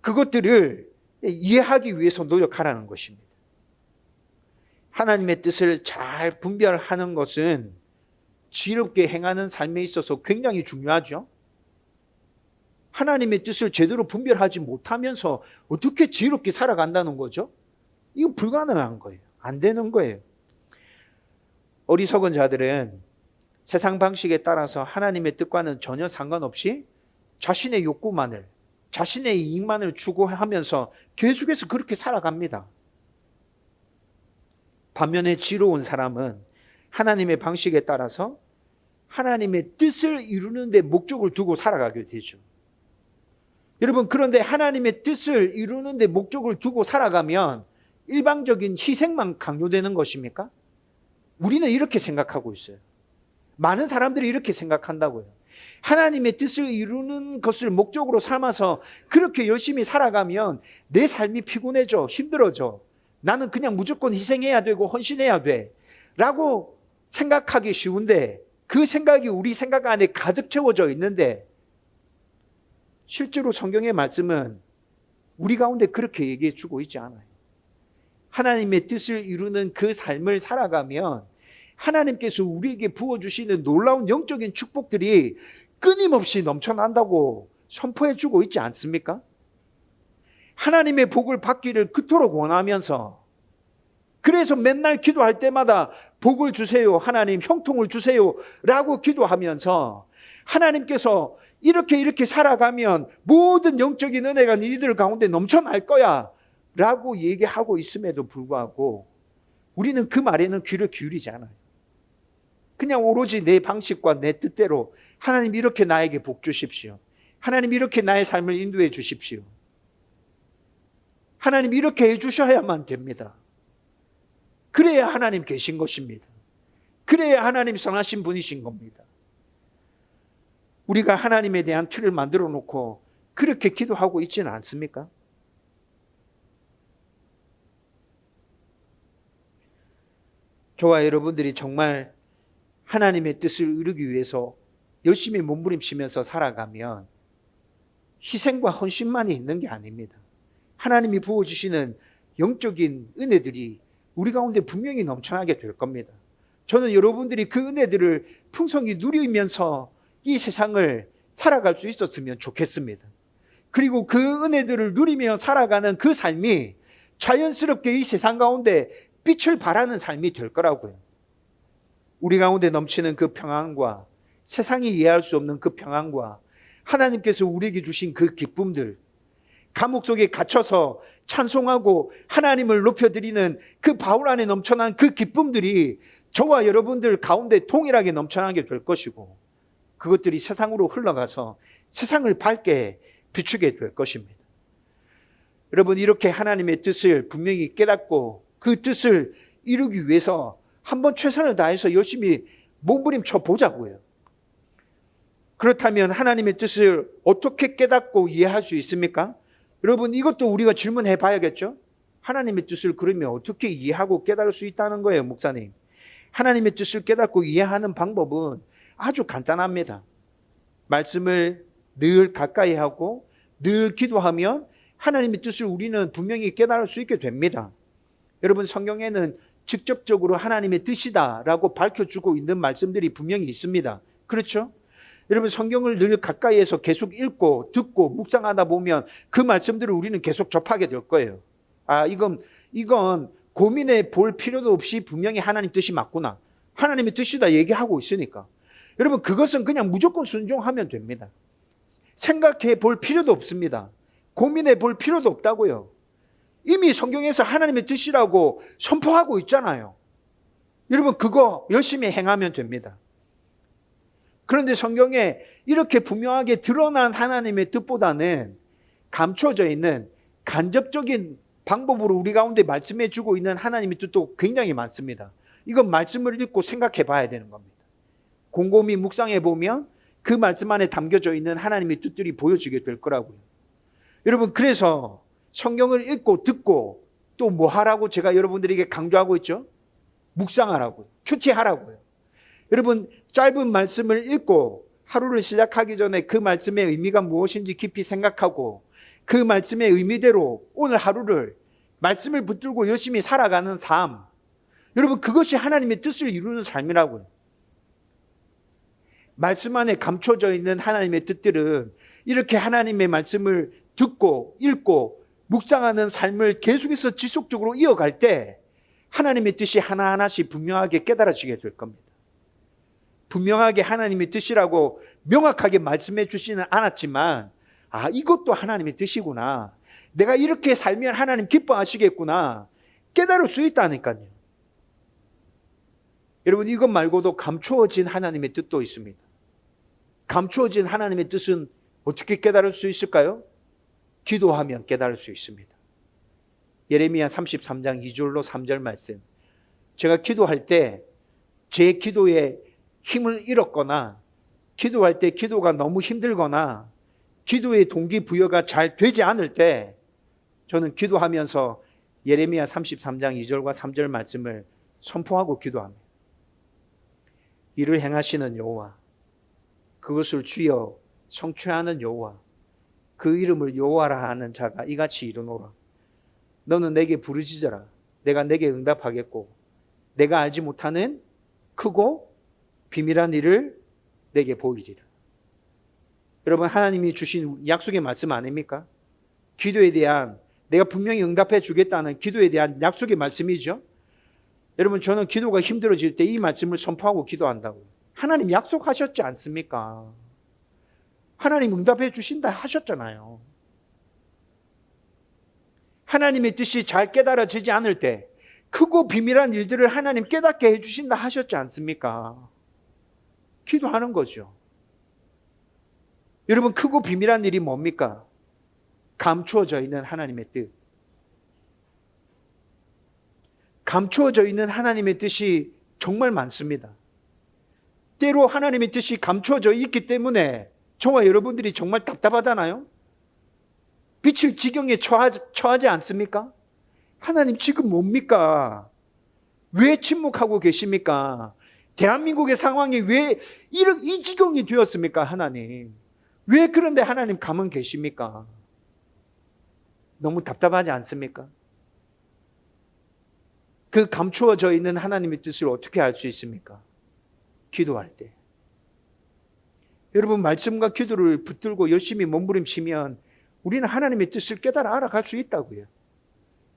그것들을 이해하기 위해서 노력하라는 것입니다. 하나님의 뜻을 잘 분별하는 것은 지혜롭게 행하는 삶에 있어서 굉장히 중요하죠. 하나님의 뜻을 제대로 분별하지 못하면서 어떻게 지혜롭게 살아간다는 거죠? 이건 불가능한 거예요. 안 되는 거예요. 어리석은 자들은 세상 방식에 따라서 하나님의 뜻과는 전혀 상관없이 자신의 욕구만을, 자신의 이익만을 추구하면서 계속해서 그렇게 살아갑니다. 반면에 지혜로운 사람은 하나님의 방식에 따라서 하나님의 뜻을 이루는 데 목적을 두고 살아가게 되죠. 여러분, 그런데 하나님의 뜻을 이루는 데 목적을 두고 살아가면 일방적인 희생만 강요되는 것입니까? 우리는 이렇게 생각하고 있어요. 많은 사람들이 이렇게 생각한다고요. 하나님의 뜻을 이루는 것을 목적으로 삼아서 그렇게 열심히 살아가면 내 삶이 피곤해져, 힘들어져. 나는 그냥 무조건 희생해야 되고 헌신해야 돼 라고 생각하기 쉬운데, 그 생각이 우리 생각 안에 가득 채워져 있는데 실제로 성경의 말씀은 우리 가운데 그렇게 얘기해 주고 있지 않아요. 하나님의 뜻을 이루는 그 삶을 살아가면 하나님께서 우리에게 부어주시는 놀라운 영적인 축복들이 끊임없이 넘쳐난다고 선포해 주고 있지 않습니까? 하나님의 복을 받기를 그토록 원하면서, 그래서 맨날 기도할 때마다 복을 주세요, 하나님 형통을 주세요 라고 기도하면서 하나님께서 이렇게 살아가면 모든 영적인 은혜가 너희들 가운데 넘쳐날 거야 라고 얘기하고 있음에도 불구하고 우리는 그 말에는 귀를 기울이지 않아요. 그냥 오로지 내 방식과 내 뜻대로 하나님 이렇게 나에게 복 주십시오, 하나님 이렇게 나의 삶을 인도해 주십시오, 하나님 이렇게 해주셔야만 됩니다. 그래야 하나님 계신 것입니다. 그래야 하나님 선하신 분이신 겁니다. 우리가 하나님에 대한 틀을 만들어 놓고 그렇게 기도하고 있지는 않습니까? 저와 여러분들이 정말 하나님의 뜻을 이루기 위해서 열심히 몸부림치면서 살아가면 희생과 헌신만이 있는 게 아닙니다. 하나님이 부어주시는 영적인 은혜들이 우리 가운데 분명히 넘쳐나게 될 겁니다. 저는 여러분들이 그 은혜들을 풍성히 누리면서 이 세상을 살아갈 수 있었으면 좋겠습니다. 그리고 그 은혜들을 누리며 살아가는 그 삶이 자연스럽게 이 세상 가운데 빛을 발하는 삶이 될 거라고요. 우리 가운데 넘치는 그 평안과, 세상이 이해할 수 없는 그 평안과, 하나님께서 우리에게 주신 그 기쁨들, 감옥 속에 갇혀서 찬송하고 하나님을 높여드리는 그 바울 안에 넘쳐난 그 기쁨들이 저와 여러분들 가운데 동일하게 넘쳐나게 될 것이고, 그것들이 세상으로 흘러가서 세상을 밝게 비추게 될 것입니다. 여러분, 이렇게 하나님의 뜻을 분명히 깨닫고 그 뜻을 이루기 위해서 한번 최선을 다해서 열심히 몸부림쳐 보자고요. 그렇다면 하나님의 뜻을 어떻게 깨닫고 이해할 수 있습니까? 여러분, 이것도 우리가 질문해 봐야겠죠? 하나님의 뜻을 그러면 어떻게 이해하고 깨달을 수 있다는 거예요, 목사님? 하나님의 뜻을 깨닫고 이해하는 방법은 아주 간단합니다. 말씀을 늘 가까이 하고 늘 기도하면 하나님의 뜻을 우리는 분명히 깨달을 수 있게 됩니다. 여러분, 성경에는 직접적으로 하나님의 뜻이다라고 밝혀주고 있는 말씀들이 분명히 있습니다. 그렇죠? 여러분, 성경을 늘 가까이에서 계속 읽고 듣고 묵상하다 보면 그 말씀들을 우리는 계속 접하게 될 거예요. 아, 이건 고민해 볼 필요도 없이 분명히 하나님 뜻이 맞구나, 하나님의 뜻이다 얘기하고 있으니까 여러분, 그것은 그냥 무조건 순종하면 됩니다. 생각해 볼 필요도 없습니다. 고민해 볼 필요도 없다고요. 이미 성경에서 하나님의 뜻이라고 선포하고 있잖아요. 여러분, 그거 열심히 행하면 됩니다. 그런데 성경에 이렇게 분명하게 드러난 하나님의 뜻보다는 감춰져 있는 간접적인 방법으로 우리 가운데 말씀해 주고 있는 하나님의 뜻도 굉장히 많습니다. 이건 말씀을 읽고 생각해 봐야 되는 겁니다. 곰곰이 묵상해 보면 그 말씀 안에 담겨져 있는 하나님의 뜻들이 보여지게 될 거라고요. 여러분, 그래서 성경을 읽고 듣고 또 뭐 하라고 제가 여러분들에게 강조하고 있죠? 묵상하라고요. 큐티하라고요. 여러분, 짧은 말씀을 읽고 하루를 시작하기 전에 그 말씀의 의미가 무엇인지 깊이 생각하고 그 말씀의 의미대로 오늘 하루를 말씀을 붙들고 열심히 살아가는 삶, 여러분, 그것이 하나님의 뜻을 이루는 삶이라고요. 말씀 안에 감춰져 있는 하나님의 뜻들은 이렇게 하나님의 말씀을 듣고 읽고 묵상하는 삶을 계속해서 지속적으로 이어갈 때 하나님의 뜻이 하나하나씩 분명하게 깨달아지게 될 겁니다. 분명하게 하나님의 뜻이라고 명확하게 말씀해 주지는 않았지만, 아, 이것도 하나님의 뜻이구나, 내가 이렇게 살면 하나님 기뻐하시겠구나, 깨달을 수 있다니까요. 여러분, 이것 말고도 감추어진 하나님의 뜻도 있습니다. 감추어진 하나님의 뜻은 어떻게 깨달을 수 있을까요? 기도하면 깨달을 수 있습니다. 예레미야 33장 2절로 3절 말씀. 제가 기도할 때 제 기도에 힘을 잃었거나 기도할 때 기도가 너무 힘들거나 기도의 동기부여가 잘 되지 않을 때 저는 기도하면서 예레미야 33장 2절과 3절 말씀을 선포하고 기도합니다. 이를 행하시는 여호와, 그것을 주여 성취하는 여호와, 그 이름을 여호와라 하는 자가 이같이 이르노라. 너는 내게 부르짖어라. 내가 내게 응답하겠고 내가 알지 못하는 크고 비밀한 일을 내게 보이리라. 여러분, 하나님이 주신 약속의 말씀 아닙니까? 기도에 대한, 내가 분명히 응답해 주겠다는 기도에 대한 약속의 말씀이죠. 여러분, 저는 기도가 힘들어질 때 이 말씀을 선포하고 기도한다고요. 하나님 약속하셨지 않습니까? 하나님 응답해 주신다 하셨잖아요. 하나님의 뜻이 잘 깨달아지지 않을 때 크고 비밀한 일들을 하나님 깨닫게 해주신다 하셨지 않습니까? 기도하는 거죠. 여러분, 크고 비밀한 일이 뭡니까? 감추어져 있는 하나님의 뜻. 감추어져 있는 하나님의 뜻이 정말 많습니다. 때로 하나님의 뜻이 감추어져 있기 때문에 저와 여러분들이 정말 답답하잖아요. 미칠 지경에 처하지 않습니까? 하나님 지금 뭡니까? 왜 침묵하고 계십니까? 대한민국의 상황이 왜 이 지경이 되었습니까? 하나님, 왜 그런데 하나님 가만 계십니까? 너무 답답하지 않습니까? 그 감추어져 있는 하나님의 뜻을 어떻게 알 수 있습니까? 기도할 때. 여러분, 말씀과 기도를 붙들고 열심히 몸부림치면 우리는 하나님의 뜻을 깨달아 알아갈 수 있다고요.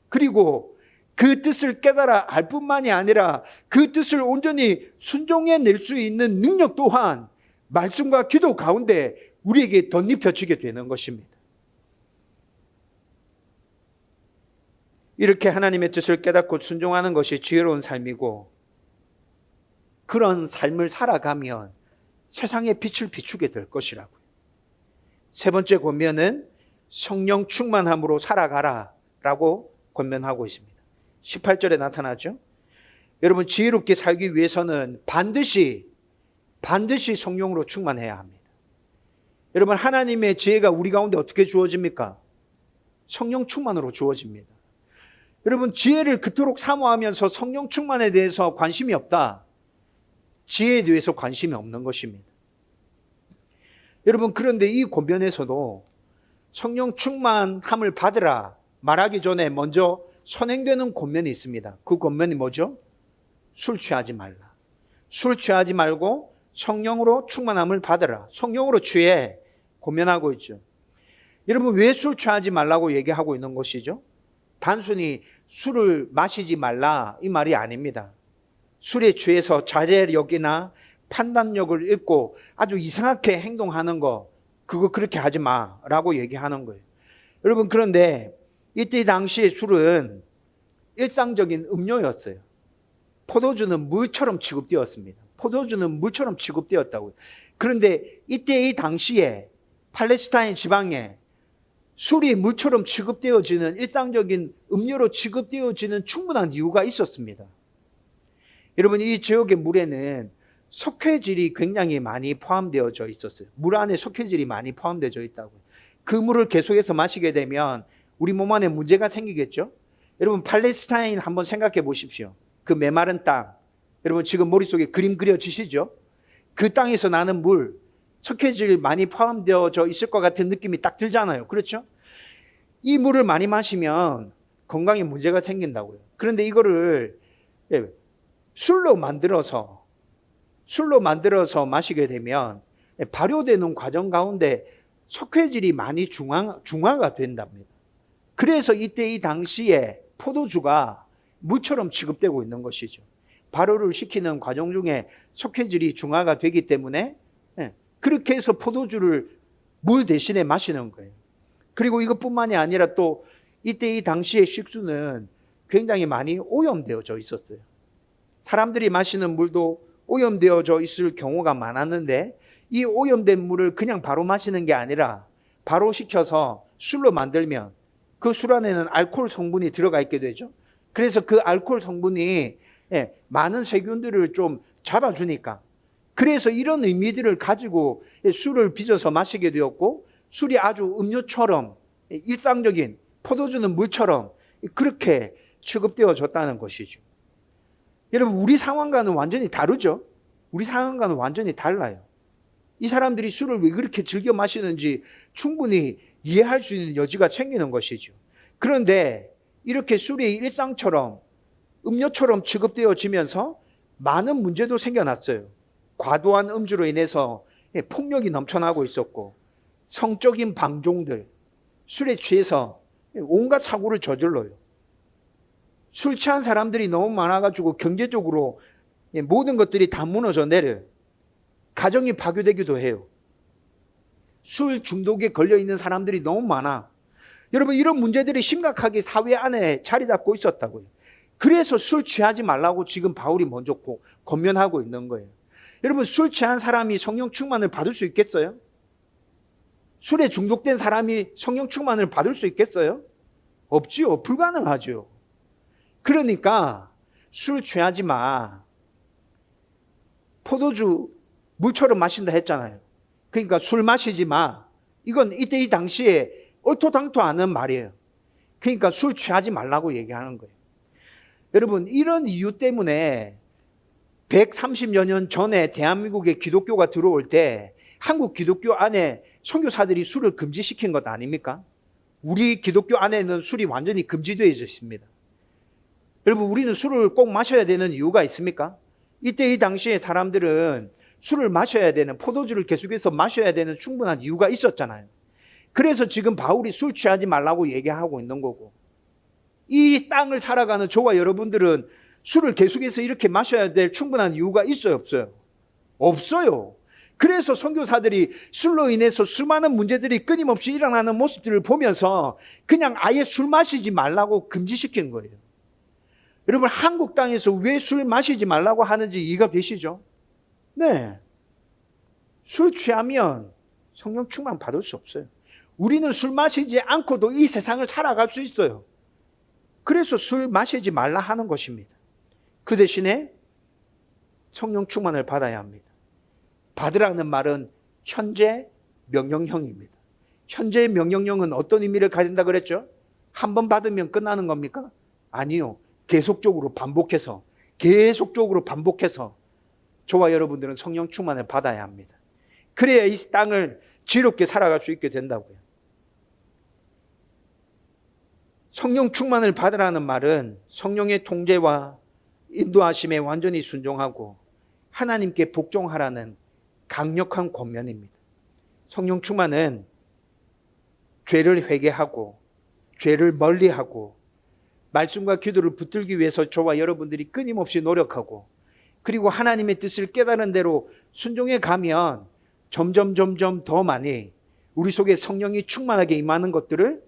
그리고 그 뜻을 깨달아 알 뿐만이 아니라 그 뜻을 온전히 순종해낼 수 있는 능력 또한 말씀과 기도 가운데 우리에게 덧입혀지게 되는 것입니다. 이렇게 하나님의 뜻을 깨닫고 순종하는 것이 지혜로운 삶이고, 그런 삶을 살아가면 세상에 빛을 비추게 될 것이라고요. 세 번째 권면은 성령 충만함으로 살아가라 라고 권면하고 있습니다. 18절에 나타나죠. 여러분, 지혜롭게 살기 위해서는 반드시 성령으로 충만해야 합니다. 여러분, 하나님의 지혜가 우리 가운데 어떻게 주어집니까? 성령 충만으로 주어집니다. 여러분, 지혜를 그토록 사모하면서 성령 충만에 대해서 관심이 없다, 지혜에 대해서 관심이 없는 것입니다. 여러분, 그런데 이 권면에서도 성령 충만함을 받으라 말하기 전에 먼저 선행되는 권면이 있습니다. 그 권면이 뭐죠? 술 취하지 말라. 술 취하지 말고 성령으로 충만함을 받으라. 성령으로 취해 권면하고 있죠. 여러분, 왜 술 취하지 말라고 얘기하고 있는 것이죠? 단순히 술을 마시지 말라 이 말이 아닙니다. 술에 취해서 자제력이나 판단력을 잃고 아주 이상하게 행동하는 거, 그거 그렇게 하지 마라고 얘기하는 거예요. 여러분, 그런데 이때 당시의 술은 일상적인 음료였어요. 포도주는 물처럼 취급되었습니다. 포도주는 물처럼 취급되었다고요. 그런데 이때 이 당시에 팔레스타인 지방에 술이 물처럼 취급되어지는, 일상적인 음료로 취급되어지는 충분한 이유가 있었습니다. 여러분, 이 지역의 물에는 석회질이 굉장히 많이 포함되어져 있었어요. 물 안에 석회질이 많이 포함되어 있다고요. 그 물을 계속해서 마시게 되면 우리 몸 안에 문제가 생기겠죠. 여러분, 팔레스타인 한번 생각해 보십시오. 그 메마른 땅, 여러분 지금 머릿속에 그림 그려지시죠? 그 땅에서 나는 물, 석회질 많이 포함되어져 있을 것 같은 느낌이 딱 들잖아요. 그렇죠? 이 물을 많이 마시면 건강에 문제가 생긴다고요. 그런데 이거를 술로 만들어서 마시게 되면 발효되는 과정 가운데 석회질이 많이 중화가 된답니다. 그래서 이때 이 당시에 포도주가 물처럼 취급되고 있는 것이죠. 발효를 시키는 과정 중에 석회질이 중화가 되기 때문에 그렇게 해서 포도주를 물 대신에 마시는 거예요. 그리고 이것뿐만이 아니라 또 이때 이 당시의 식수는 굉장히 많이 오염되어져 있었어요. 사람들이 마시는 물도 오염되어져 있을 경우가 많았는데 이 오염된 물을 그냥 바로 마시는 게 아니라 바로 식혀서 술로 만들면 그 술 안에는 알코올 성분이 들어가 있게 되죠. 그래서 그 알코올 성분이 많은 세균들을 좀 잡아주니까, 그래서 이런 의미들을 가지고 술을 빚어서 마시게 되었고, 술이 아주 음료처럼, 일상적인 포도주는 물처럼 그렇게 취급되어졌다는 것이죠. 여러분, 우리 상황과는 완전히 다르죠. 우리 상황과는 완전히 달라요. 이 사람들이 술을 왜 그렇게 즐겨 마시는지 충분히 이해할 수 있는 여지가 생기는 것이죠. 그런데 이렇게 술이 일상처럼, 음료처럼 취급되어지면서 많은 문제도 생겨났어요. 과도한 음주로 인해서 폭력이 넘쳐나고 있었고, 성적인 방종들, 술에 취해서 온갖 사고를 저질러요. 술 취한 사람들이 너무 많아가지고 경제적으로 모든 것들이 다 무너져 내려요. 가정이 파괴되기도 해요. 술 중독에 걸려있는 사람들이 너무 많아. 여러분, 이런 문제들이 심각하게 사회 안에 자리 잡고 있었다고요. 그래서 술 취하지 말라고 지금 바울이 먼저 권면하고 있는 거예요. 여러분, 술 취한 사람이 성령 충만을 받을 수 있겠어요? 술에 중독된 사람이 성령 충만을 받을 수 있겠어요? 없지요. 불가능하죠. 그러니까 술 취하지 마. 포도주 물처럼 마신다 했잖아요. 그러니까 술 마시지 마. 이건 이때 이 당시에 얼토당토 않은 말이에요. 그러니까 술 취하지 말라고 얘기하는 거예요. 여러분, 이런 이유 때문에 130여 년 전에 대한민국에 기독교가 들어올 때 한국 기독교 안에 선교사들이 술을 금지시킨 것 아닙니까? 우리 기독교 안에는 술이 완전히 금지되어 있습니다. 여러분, 우리는 술을 꼭 마셔야 되는 이유가 있습니까? 이때 이 당시에 사람들은 술을 마셔야 되는, 포도주를 계속해서 마셔야 되는 충분한 이유가 있었잖아요. 그래서 지금 바울이 술 취하지 말라고 얘기하고 있는 거고, 이 땅을 살아가는 저와 여러분들은 술을 계속해서 이렇게 마셔야 될 충분한 이유가 있어요, 없어요? 없어요. 그래서 선교사들이 술로 인해서 수많은 문제들이 끊임없이 일어나는 모습들을 보면서 그냥 아예 술 마시지 말라고 금지시킨 거예요. 여러분, 한국 땅에서 왜 술 마시지 말라고 하는지 이해가 되시죠? 네. 술 취하면 성령 충만 받을 수 없어요. 우리는 술 마시지 않고도 이 세상을 살아갈 수 있어요. 그래서 술 마시지 말라 하는 것입니다. 그 대신에 성령 충만을 받아야 합니다. 받으라는 말은 현재 명령형입니다. 현재의 명령형은 어떤 의미를 가진다 그랬죠? 한 번 받으면 끝나는 겁니까? 아니요. 계속적으로 반복해서 저와 여러분들은 성령 충만을 받아야 합니다. 그래야 이 땅을 지롭게 살아갈 수 있게 된다고요. 성령 충만을 받으라는 말은 성령의 통제와 인도하심에 완전히 순종하고 하나님께 복종하라는 강력한 권면입니다. 성령 충만은 죄를 회개하고 죄를 멀리하고 말씀과 기도를 붙들기 위해서 저와 여러분들이 끊임없이 노력하고, 그리고 하나님의 뜻을 깨달은 대로 순종해 가면 점점 더 많이 우리 속에 성령이 충만하게 임하는 것들을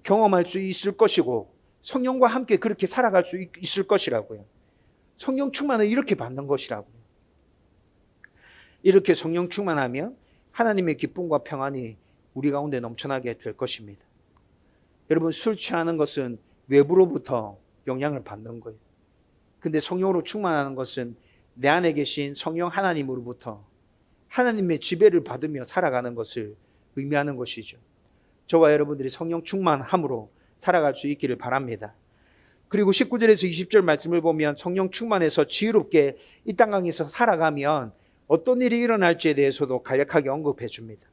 경험할 수 있을 것이고, 성령과 함께 그렇게 살아갈 수 있을 것이라고요. 성령 충만을 이렇게 받는 것이라고요. 이렇게 성령 충만하면 하나님의 기쁨과 평안이 우리 가운데 넘쳐나게 될 것입니다. 여러분, 술 취하는 것은 외부로부터 영향을 받는 거예요. 근데 성령으로 충만하는 것은 내 안에 계신 성령 하나님으로부터 하나님의 지배를 받으며 살아가는 것을 의미하는 것이죠. 저와 여러분들이 성령 충만함으로 살아갈 수 있기를 바랍니다. 그리고 19절에서 20절 말씀을 보면 성령 충만해서 지혜롭게 이 땅강에서 살아가면 어떤 일이 일어날지에 대해서도 간략하게 언급해 줍니다.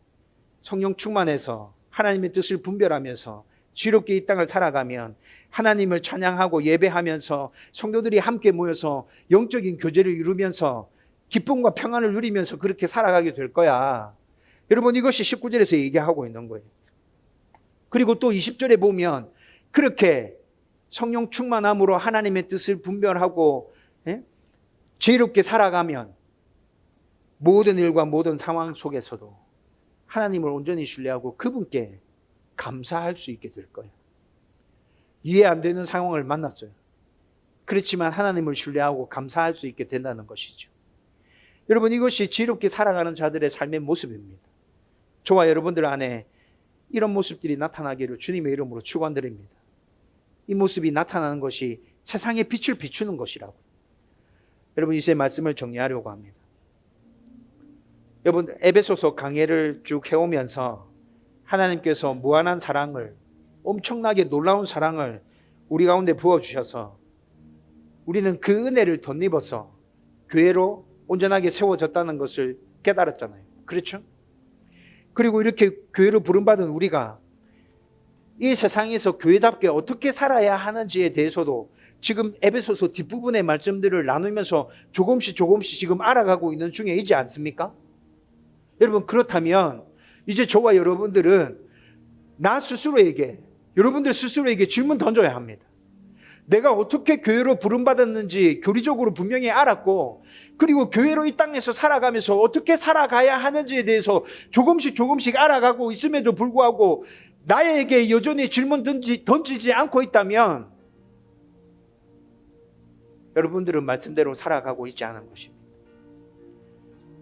성령 충만해서 하나님의 뜻을 분별하면서 지혜롭게 이 땅을 살아가면 하나님을 찬양하고 예배하면서 성도들이 함께 모여서 영적인 교제를 이루면서 기쁨과 평안을 누리면서 그렇게 살아가게 될 거야. 여러분, 이것이 19절에서 얘기하고 있는 거예요. 그리고 또 20절에 보면 그렇게 성령 충만함으로 하나님의 뜻을 분별하고 지혜롭게 살아가면 모든 일과 모든 상황 속에서도 하나님을 온전히 신뢰하고 그분께 감사할 수 있게 될 거예요. 이해 안 되는 상황을 만났어요. 그렇지만 하나님을 신뢰하고 감사할 수 있게 된다는 것이죠. 여러분, 이것이 지혜롭게 살아가는 자들의 삶의 모습입니다. 저와 여러분들 안에 이런 모습들이 나타나기를 주님의 이름으로 축원드립니다. 이 모습이 나타나는 것이 세상의 빛을 비추는 것이라고. 여러분, 이제 말씀을 정리하려고 합니다. 여러분, 에베소서 강해를 쭉 해오면서 하나님께서 무한한 사랑을, 엄청나게 놀라운 사랑을 우리 가운데 부어주셔서 우리는 그 은혜를 덧입어서 교회로 온전하게 세워졌다는 것을 깨달았잖아요. 그렇죠? 그리고 이렇게 교회로 부름받은 우리가 이 세상에서 교회답게 어떻게 살아야 하는지에 대해서도 지금 에베소서 뒷부분의 말씀들을 나누면서 조금씩 지금 알아가고 있는 중에 있지 않습니까? 여러분, 그렇다면 이제 저와 여러분들은 여러분들 스스로에게 질문 던져야 합니다. 내가 어떻게 교회로 부름받았는지 교리적으로 분명히 알았고, 그리고 교회로 이 땅에서 살아가면서 어떻게 살아가야 하는지에 대해서 조금씩 알아가고 있음에도 불구하고 나에게 여전히 질문 던지지 않고 있다면 여러분들은 말씀대로 살아가고 있지 않은 것입니다.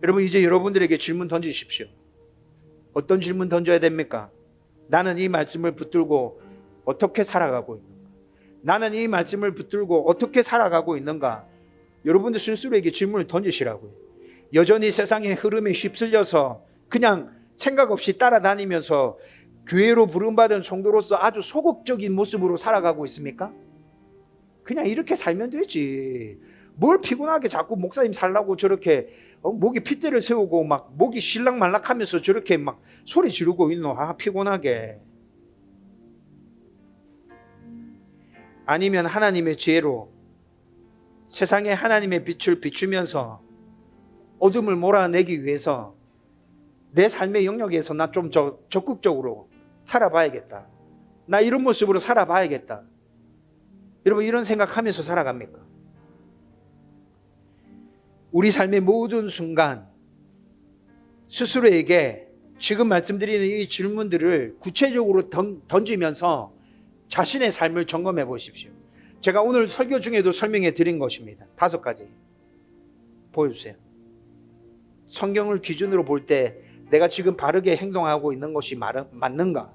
여러분, 이제 여러분들에게 질문 던지십시오. 어떤 질문 던져야 됩니까? 나는 이 말씀을 붙들고 어떻게 살아가고 있는가? 나는 이 말씀을 붙들고 어떻게 살아가고 있는가? 여러분들 스스로에게 질문을 던지시라고요. 여전히 세상의 흐름에 휩쓸려서 그냥 생각 없이 따라다니면서 교회로 부름받은 성도로서 아주 소극적인 모습으로 살아가고 있습니까? 그냥 이렇게 살면 되지. 뭘 피곤하게 자꾸 목사님 살라고 저렇게 목에 핏대를 세우고 막 목이 실랑말락하면서 저렇게 막 소리 지르고 있노. 피곤하게. 아니면 하나님의 지혜로 세상에 하나님의 빛을 비추면서 어둠을 몰아내기 위해서 내 삶의 영역에서 나 좀 적극적으로 살아봐야겠다. 나 이런 모습으로 살아봐야겠다. 여러분, 이런 생각하면서 살아갑니까? 우리 삶의 모든 순간 스스로에게 지금 말씀드리는 이 질문들을 구체적으로 던지면서 자신의 삶을 점검해 보십시오. 제가 오늘 설교 중에도 설명해 드린 것입니다. 5가지 보여주세요. 성경을 기준으로 볼 때 내가 지금 바르게 행동하고 있는 것이 맞는가?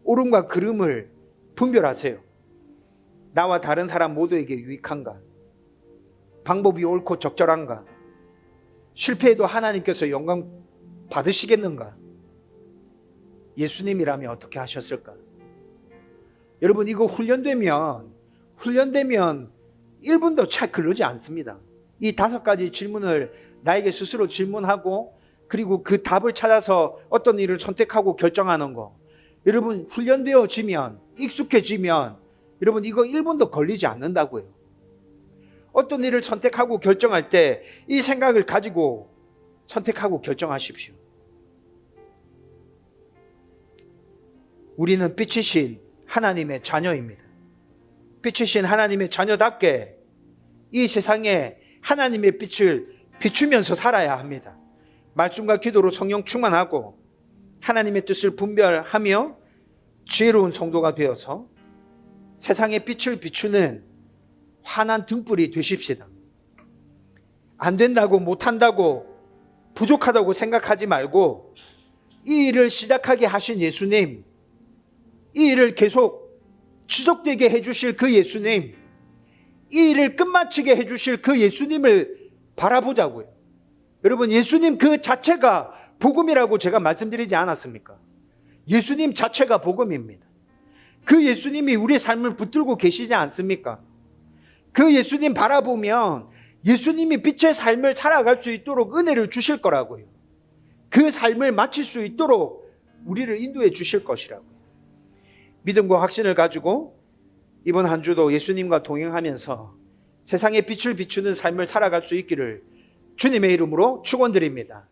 옳음과 그름을 분별하세요. 나와 다른 사람 모두에게 유익한가? 방법이 옳고 적절한가? 실패해도 하나님께서 영광 받으시겠는가? 예수님이라면 어떻게 하셨을까? 여러분, 이거 훈련되면 1분도 채 걸리지 않습니다. 이 5가지 질문을 나에게 스스로 질문하고 그리고 그 답을 찾아서 어떤 일을 선택하고 결정하는 거. 여러분, 훈련되어지면, 익숙해지면 여러분, 이거 1분도 걸리지 않는다고요. 어떤 일을 선택하고 결정할 때 이 생각을 가지고 선택하고 결정하십시오. 우리는 빛이신 하나님의 자녀입니다. 빛이신 하나님의 자녀답게 이 세상에 하나님의 빛을 비추면서 살아야 합니다. 말씀과 기도로 성령 충만하고 하나님의 뜻을 분별하며 지혜로운 성도가 되어서 세상의 빛을 비추는 환한 등불이 되십시다. 안 된다고, 못한다고, 부족하다고 생각하지 말고 이 일을 시작하게 하신 예수님, 이 일을 계속 지속되게 해주실 그 예수님, 이 일을 끝마치게 해주실 그 예수님을 바라보자고요. 여러분, 예수님 그 자체가 복음이라고 제가 말씀드리지 않았습니까? 예수님 자체가 복음입니다. 그 예수님이 우리의 삶을 붙들고 계시지 않습니까? 그 예수님 바라보면 예수님이 빛의 삶을 살아갈 수 있도록 은혜를 주실 거라고요. 그 삶을 마칠 수 있도록 우리를 인도해 주실 것이라고요. 믿음과 확신을 가지고 이번 한 주도 예수님과 동행하면서 세상에 빛을 비추는 삶을 살아갈 수 있기를 주님의 이름으로 축원드립니다.